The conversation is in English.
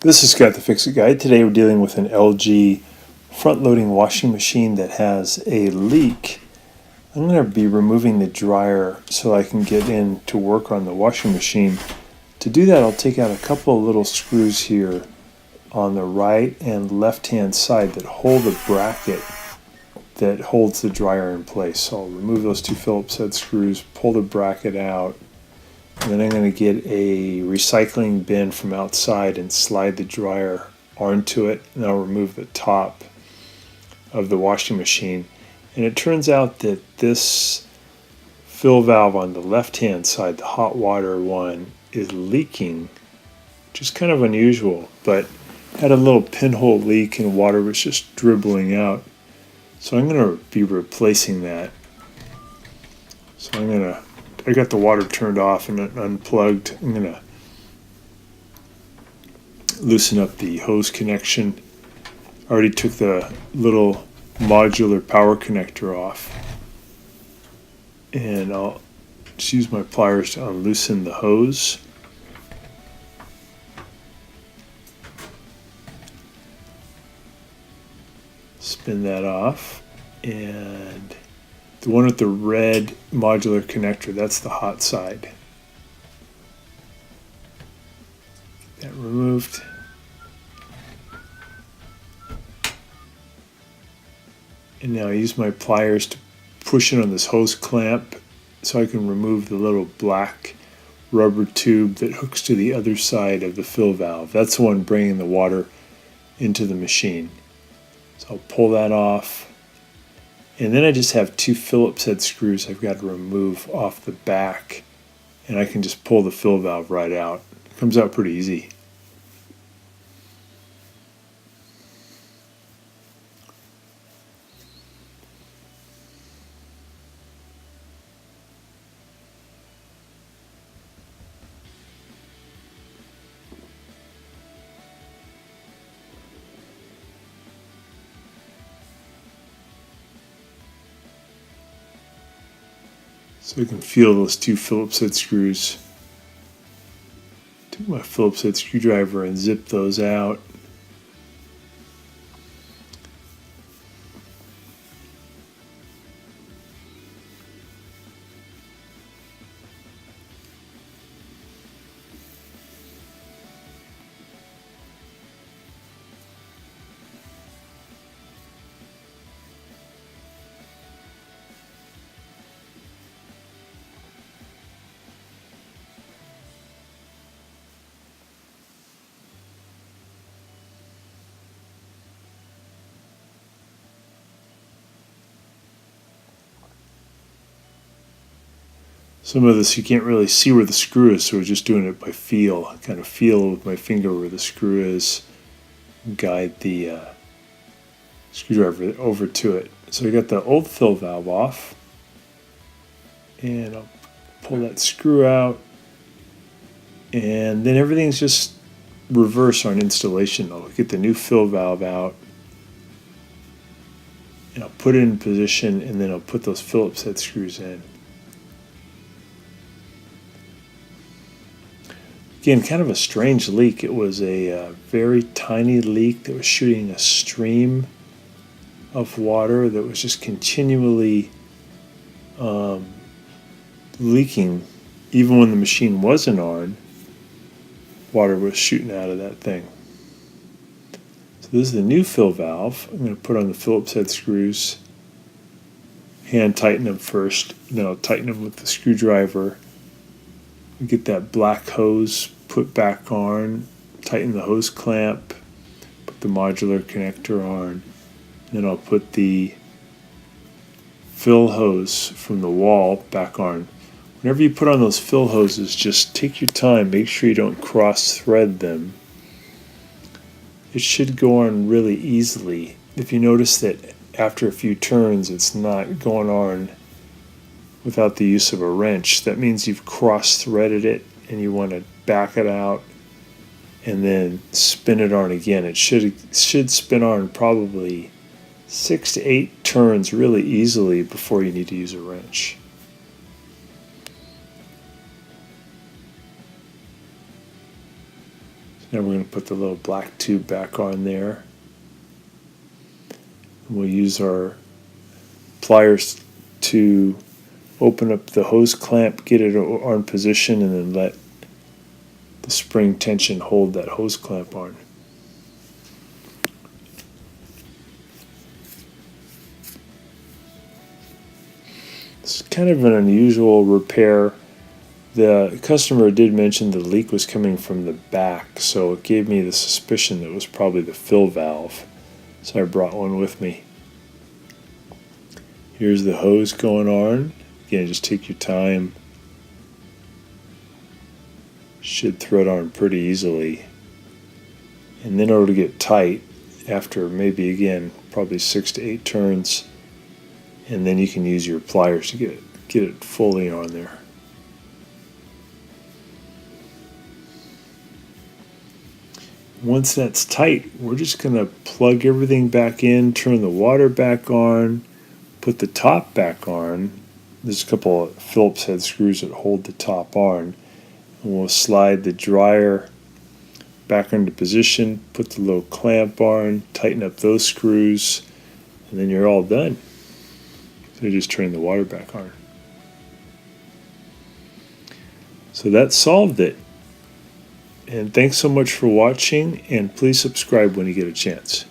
This is Scott the Fix-It Guy. Today we're dealing with an LG front-loading washing machine that has a leak. I'm going to be removing the dryer so I can get in to work on the washing machine. To do that, I'll take out a couple of little screws here on the right and left-hand side that hold the bracket that holds the dryer in place. So I'll remove those two Phillips head screws, pull the bracket out, and then I'm going to get a recycling bin from outside and slide the dryer onto it, and I'll remove the top of the washing machine. And it turns out that this fill valve on the left-hand side, the hot water one, is leaking, which is kind of unusual, but had a little pinhole leak and water was just dribbling out. So I'm going to be replacing that. So I got the water turned off and unplugged. I'm going to loosen up the hose connection. I already took the little modular power connector off. And I'll just use my pliers to unloosen the hose. Spin that off. And the one with the red modular connector, that's the hot side. Get that removed. And now I use my pliers to push it on this hose clamp so I can remove the little black rubber tube that hooks to the other side of the fill valve. That's the one bringing the water into the machine. So I'll pull that off. And then I just have two Phillips head screws I've got to remove off the back, and I can just pull the fill valve right out. It comes out pretty easy. So I can feel those two Phillips head screws. Take my Phillips head screwdriver and zip those out. Some of this you can't really see where the screw is, so we're just doing it by feel. I kind of feel with my finger where the screw is, guide the screwdriver over to it. So I got the old fill valve off, and I'll pull that screw out, and then everything's just reverse on installation. I'll get the new fill valve out, and I'll put it in position, and then I'll put those Phillips head screws in. Again, kind of a strange leak. It was a very tiny leak that was shooting a stream of water that was just continually leaking. Even when the machine wasn't on, water was shooting out of that thing. So this is the new fill valve. I'm going to put on the Phillips head screws, hand tighten them first, then I'll tighten them with the screwdriver. Get that black hose put back on, tighten the hose clamp, put the modular connector on, then I'll put the fill hose from the wall back on. Whenever you put on those fill hoses, just take your time, make sure you don't cross thread them. It should go on really easily. If you notice that after a few turns it's not going on without the use of a wrench, that means you've cross-threaded it and you want to back it out and then spin it on again. It should spin on probably 6 to 8 turns really easily before you need to use a wrench. Now we're going to put the little black tube back on there. We'll use our pliers to open up the hose clamp, get it on position, and then let the spring tension hold that hose clamp on. It's kind of an unusual repair. The customer did mention the leak was coming from the back, so it gave me the suspicion that it was probably the fill valve. So I brought one with me. Here's the hose going on. Again, just take your time. Should thread on pretty easily. And then in order to get tight, after maybe again probably 6 to 8 turns, and then you can use your pliers to get it fully on there. Once that's tight, we're just going to plug everything back in, turn the water back on, put the top back on. There's a couple of Phillips head screws that hold the top on. And we'll slide the dryer back into position, put the little clamp on, tighten up those screws, and then you're all done. So just turn the water back on. So that solved it. And thanks so much for watching, and please subscribe when you get a chance.